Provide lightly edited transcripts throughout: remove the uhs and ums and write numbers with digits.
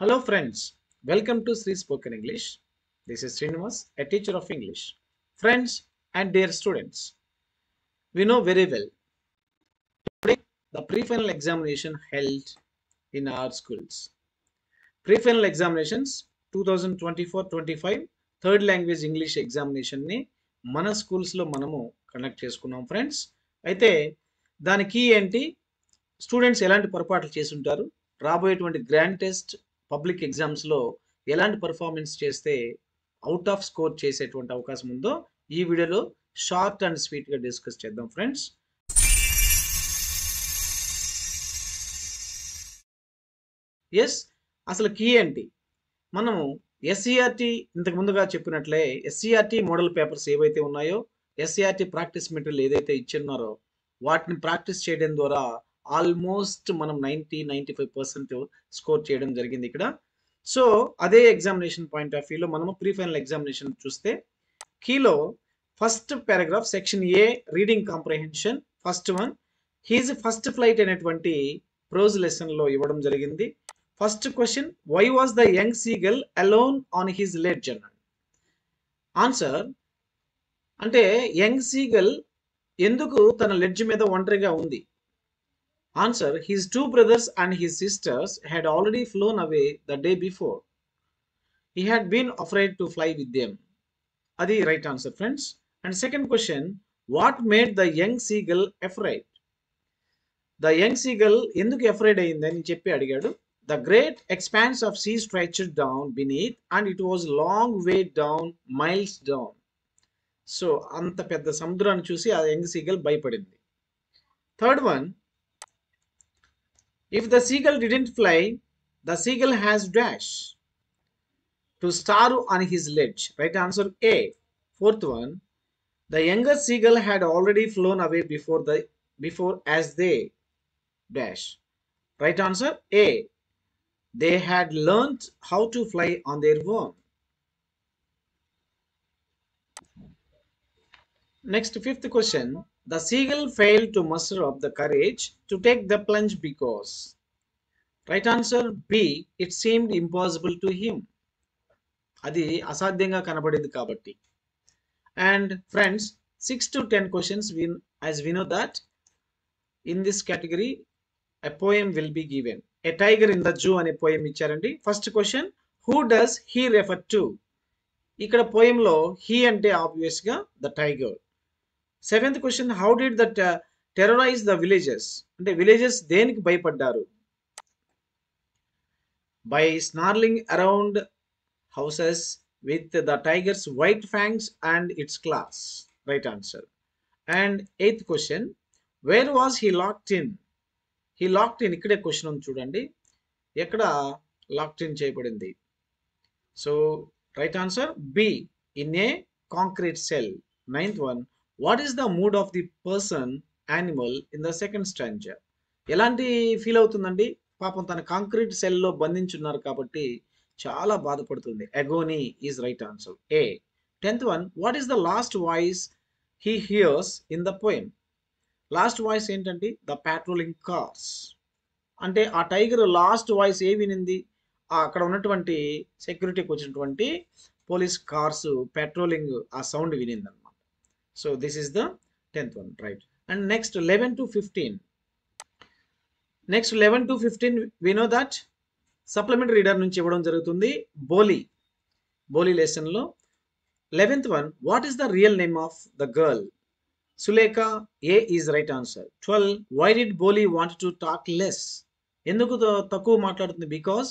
Hello friends, welcome to Sri Spoken English. This is Srinivas, a teacher of English. Friends and dear students, we know very well the pre-final examination held in our schools. Pre-final examinations 2024-25 third language English ఎగ్జామినేషన్ని మన స్కూల్స్లో మనము conduct చేసుకున్నాం friends. అయితే దాని key ఏంటి, students ఎలాంటి పొరపాట్లు చేసుంటారు, రాబోయేటువంటి గ్రాండ్ టెస్ట్ పబ్లిక్ ఎగ్జామ్స్లో ఎలాంటి పర్ఫార్మెన్స్ చేస్తే అవుట్ ఆఫ్ స్కోర్ చేసేటువంటి అవకాశం ఉందో ఈ వీడియోలో షార్ట్ అండ్ స్వీట్గా డిస్కస్ చేద్దాం ఫ్రెండ్స్. ఎస్, అసలు కీ ఏంటి? మనము ఎస్సీఆర్టీ ఇంతకు ముందుగా చెప్పినట్లే ఎస్సీఆర్టీ మోడల్ పేపర్స్ ఏవైతే ఉన్నాయో, ఎస్సీఆర్టీ ప్రాక్టీస్ మెటీరియల్ ఏదైతే ఇచ్చున్నారో వాటిని ప్రాక్టీస్ చేయడం ద్వారా ఆల్మోస్ట్ మనం 90-95% స్కోర్ చేయడం జరిగింది ఇక్కడ. సో అదే ఎగ్జామినేషన్ పాయింట్ ఆఫ్ వ్యూలో మనము ప్రీ ఫైనల్ ఎగ్జామినేషన్ చూస్తే కీలో first paragraph section A reading comprehension first one his first flight అనేటువంటి ప్రోజ్ లెసన్లో ఇవ్వడం జరిగింది. First question, why was the young seagull alone on his ledge అన్నాడు. ఆన్సర్ అంటే యంగ్ సీగల్ ఎందుకు తన లెడ్జ్ మీద ఒంటరిగా ఉంది? Answer, his two brothers and his sisters had already flown away the day before. He had been afraid to fly with them. అది right answer friends. And second question, what made the young seagull afraid? The young seagull ఎందుకు afraid అయిందని చెప్పి అడిగాడు. The great expanse of sea stretched down beneath and it was long way down, miles down. So అంత పెద్ద సముద్రాన్ని చూసి ఆ young seagull భయపడింది. Third one, if the seagull didn't fly, the seagull has dash to starve on his ledge. Right answer A. Fourth one, the younger seagull had already flown away before as they dash. Right answer A. They had learnt how to fly on their own. Next, fifth question. The seagull failed to muster up the courage to take the plunge because. Right answer B. It seemed impossible to him. అది అసాధ్యంగా కనబడింది కాబట్టి. And friends, 6 to 10 questions as we know that in this category a poem will be given. A tiger in the zoo అనే poem ఇచ్చారండి. First question, who does he refer to? ఇక్కడ పోయంలో he అంటే obvious గా the tiger. Seventh question, how did the terrorise the villages? అంటే villages దేనికి భయపడ్డారు? By snarling around houses with the tiger's white fangs and its claws. Right answer. And eighth question, where was he locked in? He locked in, ఇక్కడే question ఉంది చూడండి, ఎక్కడ locked in చేయబడింది? So right answer B, in a concrete cell. Ninth one, what is the mood of the person animal in the second stanza? ఎలాంటి feel అవుతుందండి? పాపం తన concrete సెల్లో బంధించున్నారు కాబట్టి చాలా బాధపడుతుంది. Agony is right answer A. Tenth one, what is the last voice he hears in the poem? Last voice ఏంటంటే ద పాట్రోలింగ్ కార్స్. అంటే ఆ టైగర్ లాస్ట్ వాయిస్ ఏ వినింది? అక్కడ ఉన్నటువంటి సెక్యూరిటీకి వచ్చినటువంటి పోలీస్ కార్స్ పెట్రోలింగ్ ఆ సౌండ్ వినింది అనమాట. So this is the 10th one right. And next 11 to 15. Next 11 to 15 we know that supplementary reader నుంచి ఇవ్వడం జరుగుతుంది. బోలీ లెసన్లో 11th one, what is the real name of the girl? Sulekha. A is right answer. 12, why did Bholi want to talk less? ఎందుకు తక్కువ మాట్లాడుతుంది? Because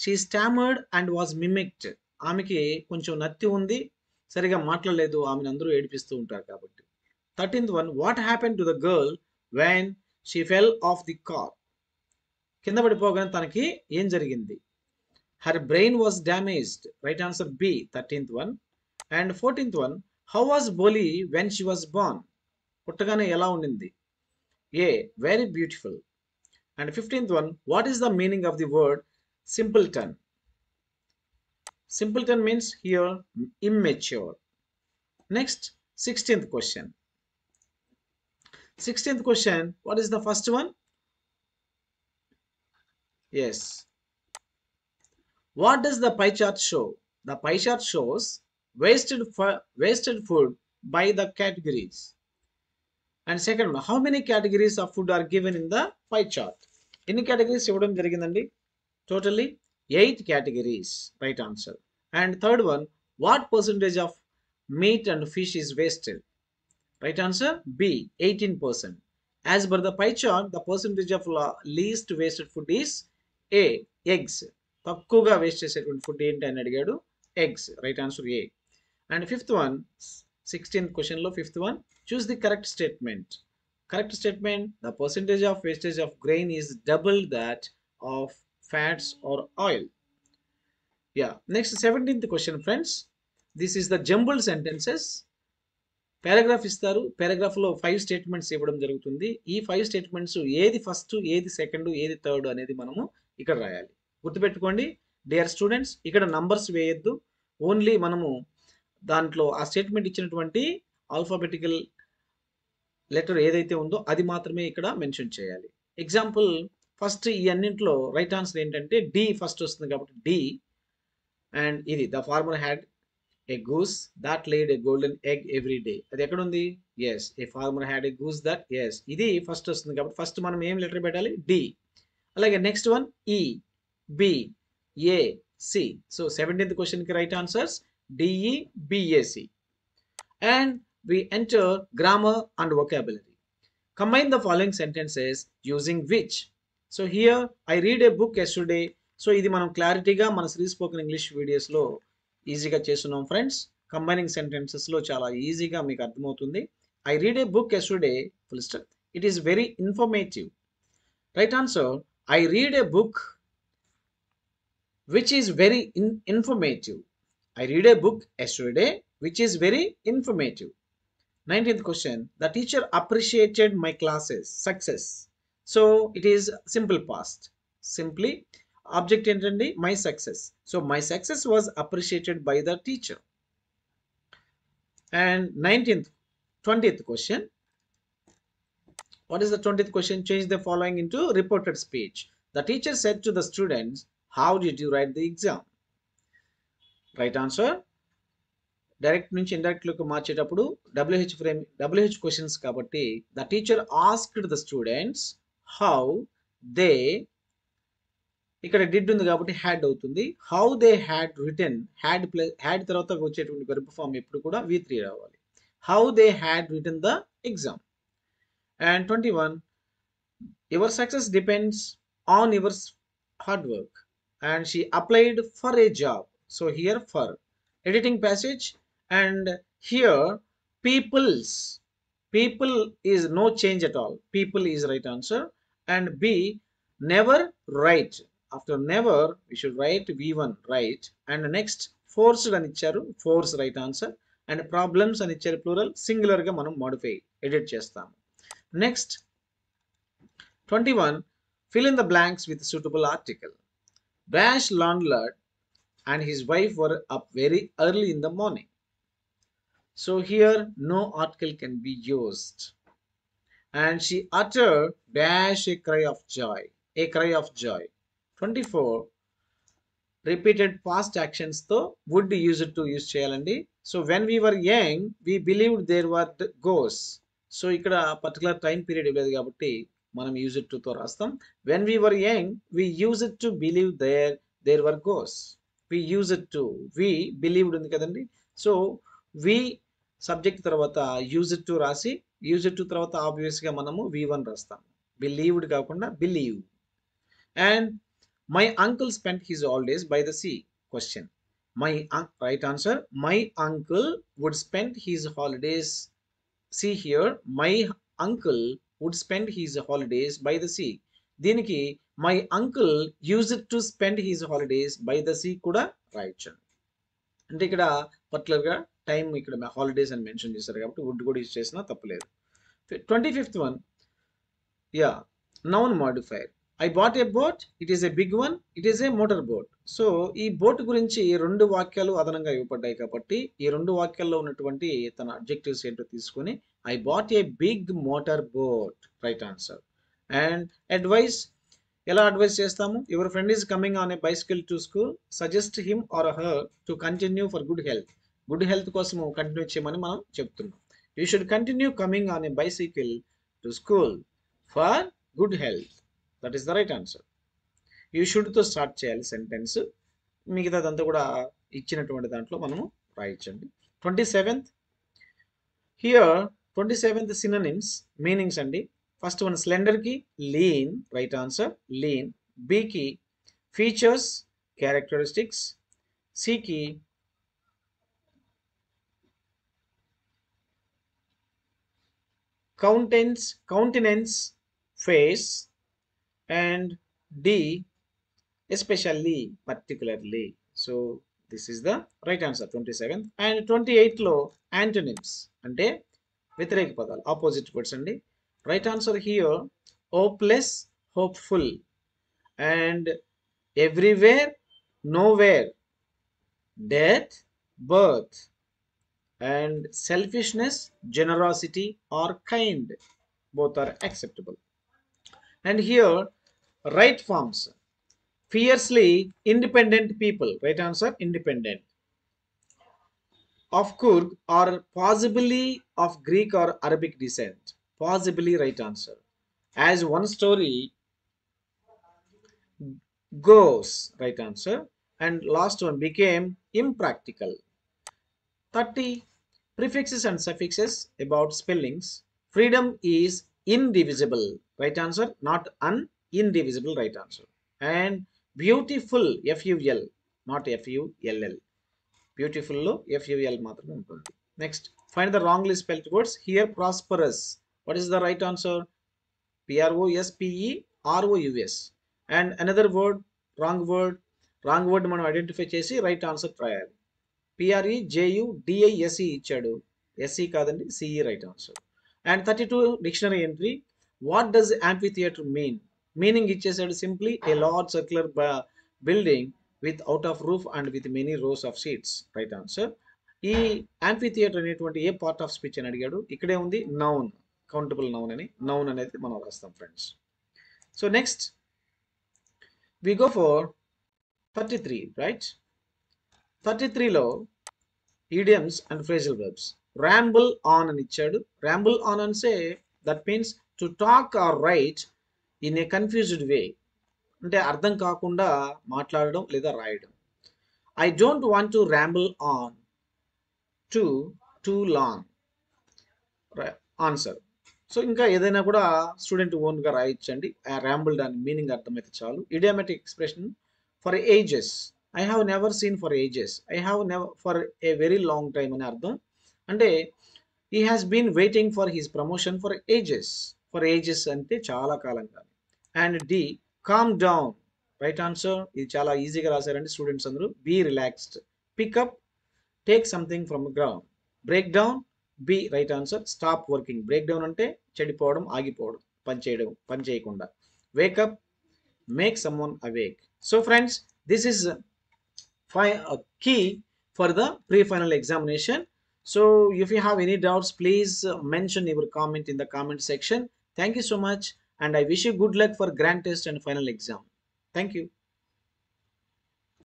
she stammered and was mimicked. ఆమెకి కొంచెం నత్తి ఉంది, సరిగా మాట్లాడలేదు, ఆమెను అందరూ ఏడిపిస్తూ ఉంటారు కాబట్టి. 13th one, what happen to the girl when she fell off the car? కింద పడిపోగానే తనకి ఏం జరిగింది? Her brain was damaged. Right answer B, 13th one. And 14th one, how was Bholi when she was born? పుట్టగానే ఎలా ఉండింది? A, very beautiful. And 15th one, what is the meaning of the word simpleton? Simpleton means here immature. Next 16th question. 16th question, what is the first one? Yes, What does the pie chart show? The pie chart shows wasted food by the categories. And second one, how many categories of food are given in the pie chart? ఎన్ని categories ఇవ్వడం జరిగిందండి? Totally 8 categories. Right answer. And third one, what percentage of meat and fish is wasted? Right answer B, 18%. As per the pie chart, the percentage of least wasted food is A, eggs. తక్కువగా waste చేసేటువంటి food ఏంటి అని అడిగాడు, eggs. Right answer A. And fifth one, 16th క్వశ్చన్లో fifth one, choose the correct statement. Correct statement, the percentage of wastage of grain is double that of fats or oil. Yeah, next 17th question friends. This is the jumble sentences. Paragraph ఇస్తారు, పారాగ్రాఫ్లో 5 statements ఇవ్వడం జరుగుతుంది. ఈ 5 statements ఏది first, ఏది second, ఏది third అనేది మనము ఇక్కడ రాయాలి. గుర్తుపెట్టుకోండి డియర్ స్టూడెంట్స్, ఇక్కడ నంబర్స్ వేయొద్దు, ఓన్లీ మనము దాంట్లో ఆ స్టేట్మెంట్ ఇచ్చినటువంటి ఆల్ఫాబెటికల్ లెటర్ ఏదైతే ఉందో అది మాత్రమే ఇక్కడ మెన్షన్ చేయాలి. ఎగ్జాంపుల్, ఫస్ట్ ఈ అన్నింటిలో రైట్ ఆన్సర్ ఏంటంటే డి ఫస్ట్ వస్తుంది కాబట్టి డి. అండ్ ఇది the farmer had a goose that laid a golden egg every day. అది ఎక్కడ ఉంది? yes, a farmer had a goose that. yes, ఇది ఫస్ట్ వస్తుంది కాబట్టి ఫస్ట్ మనం ఏం లెటర్ పెట్టాలి? డి. అలాగే నెక్స్ట్ వన్ ఈ, బి, ఏ, సి. సో 17th క్వశ్చన్ కి right answers DE, BAC. And we enter grammar and vocabulary. Combine the following sentences using which. So here I read a book yesterday. So ఇది మనం క్లారిటీగా మన Shri spoken English వీడియోస్లో ఈజీగా చేస్తున్నాం friends. Combining సెంటెన్సెస్లో చాలా ఈజీగా మీకు అర్థమవుతుంది. I read A book yesterday, full stop. It is very informative. Right answer, I read A book which is very informative. I read A book yesterday which is very informative. 19th question, the teacher appreciated my classes success. So it is simple past. Simply object ఏంటండి? my success. So my success was appreciated by the teacher. And 20th question, what is the 20th question? Change the following into reported speech. The teacher said to the students, how did you write the exam? Right answer, direct నుంచి indirect లోకి మార్చేటప్పుడు WH questions కాబట్టి the teacher asked the students how they, ఇక్కడ did ఉంది కాబట్టి had అవుతుంది. How they had written, had తర్వాత వచ్చేటువంటి వెర్బ్ ఫామ్ ఎప్పుడు కూడా V3 రావాలి. How they had written the exam. And 21, your success depends on your hard work and she applied for a job. So here for. Editing passage, and here people's, people is no change at all, people is right answer. And B, never write. After never we should write V1, right. And next forced అని ఇచ్చారు, force right answer. And problems అని ఇచ్చారు plural, singular గా మనం modify edit చేస్తాము. Next 21, fill in the blanks with suitable article. Brash landlord and his wife were up very early in the morning. So here no article can be used. And she uttered dash a cry of joy, a cry of joy. 24, repeated past actions తో would use it to use చేయాలండి. So when we were young we believed there were ghosts. So ఇక్కడ particular time period ఇవ్వలేదు కాబట్టి మనం use it to తో రాస్తాం. When we were young we use it to believe there were ghosts. We use it to, we believed ఉంది కదండి. So we subject తర్వాత use it to రాసి, యూజ్ ఇట్ టు తర్వాత ఆబ్వియస్గా మనము V1 రాస్తాము, బిలీవ్డ్ కాకుండా believe. And my uncle spent his holidays by the sea. Question, my right answer, my uncle would spend his holidays. See here, my uncle would spend his holidays by the sea. దీనికి my uncle use it to spend his holidays by the sea కూడా రాయొచ్చు. అంటే ఇక్కడ పర్టికులర్గా time ఇక్కడ holidays అని mention చేశారు కాబట్టి వుడ్ కూడా యూజ్ చేసినా తప్పలేదు. 25th one, yeah, noun modifier. I bought a boat, it is a big one, it is a motor boat. So ఈ బోట్ గురించి 2 వాక్యాలు అదనంగా ఇవ్వబడ్డాయి కాబట్టి ఈ 2 వాక్యాల్లో ఉన్నటువంటి తన అబ్జెక్టివ్స్ ఏంటో తీసుకొని I bought a big motor boat, right answer. And advice, ఎలా అడ్వైస్ చేస్తాము? Your friend is coming on a bicycle to school, suggest him or her to continue for good health. Good health కోసం continue చేయమని మనం చెప్తున్నాం. You should continue coming on a bicycle to school for good health. That is the right answer. You షుడ్తో start చేయాలి sentence. మిగతాదంతా కూడా ఇచ్చినటువంటి దాంట్లో మనము రాయించండి. 27th here 27th synonyms meanings అండి. ఫస్ట్ వన్ స్లెండర్ కి lean, right answer lean. B కి ఫీచర్స్ క్యారెక్టరిస్టిక్స్. సి కి countenance face, and D especially particularly. So this is the right answer 27th. And 28th లో antonyms అంటే వ్యతిరేక పదాలు, opposite words అండి. Right answer here hopeless, hopeful, and everywhere, nowhere, death, birth, and selfishness, generosity, or kind. Both are acceptable. And here right forms: fiercely independent people, right answer independent. Of Kurd, or possibly of Greek or Arabic descent, possibly right answer. As one story goes, right answer. And last one became impractical. 30 prefixes and suffixes about spellings. Freedom is indivisible, right answer, not indivisible, right answer. And beautiful, FUL, not FULL. Beautiful lo FUL మాత్రమే ఉంటుంది. Next, find the wrongly spelled words. Here prosperous, what is the right answer? PROSPEROUS. And another word, wrong word మనం identify చేసి right answer రాయాలి. PREJUDISE ఇచ్చాడు, SE కాదండి, CE right answer. And 32 dictionary entry. What does amphitheatre mean? Meaning ఇచ్చేసాడు, simply a large circular building without of roof and with many rows of seats, right answer. ఈ amphitheatre అనేటువంటి ఏ part of speech అని అడిగాడు. ఇక్కడే ఉంది noun, countable noun అని. Noun అనేది మనం రాస్తాం friends. So next we go for 33, right. 33లో idioms and phrasal verbs. Ramble on అని ఇచ్చాడు. Ramble on అంటే that means to talk or write in a confused way, అంటే అర్థం కాకుండా మాట్లాడడం లేదా రాయడం. I don't want to ramble on too long, answer. So ఇంకా ఏదైనా కూడా స్టూడెంట్ ఓన్గా రాయించండి. ర్యాంబుల్ దాని మీనింగ్ అర్థమైతే చాలు. ఇడియామెటిక్ expression for ages. I have never seen for ages. I have never for a very long time అని అర్థం. అంటే he has been waiting for his promotion for ages. For ages అంటే చాలా కాలంగా. And D calm down, right answer. ఇది చాలా ఈజీగా రాశారండి స్టూడెంట్స్ అందరూ. Be relaxed. Pick up, take something from the ground. Break down, B right answer. Stop working. Break down అంటే చెడిపోవడం, ఆగిపోవడం, పని చేయకుండా. Wake up, make someone awake. So friends, this is a key for the pre-final examination. So if you have any doubts, please mention your comment in the comment section. Thank you so much, and I wish you good luck for grand test and final exam. Thank you.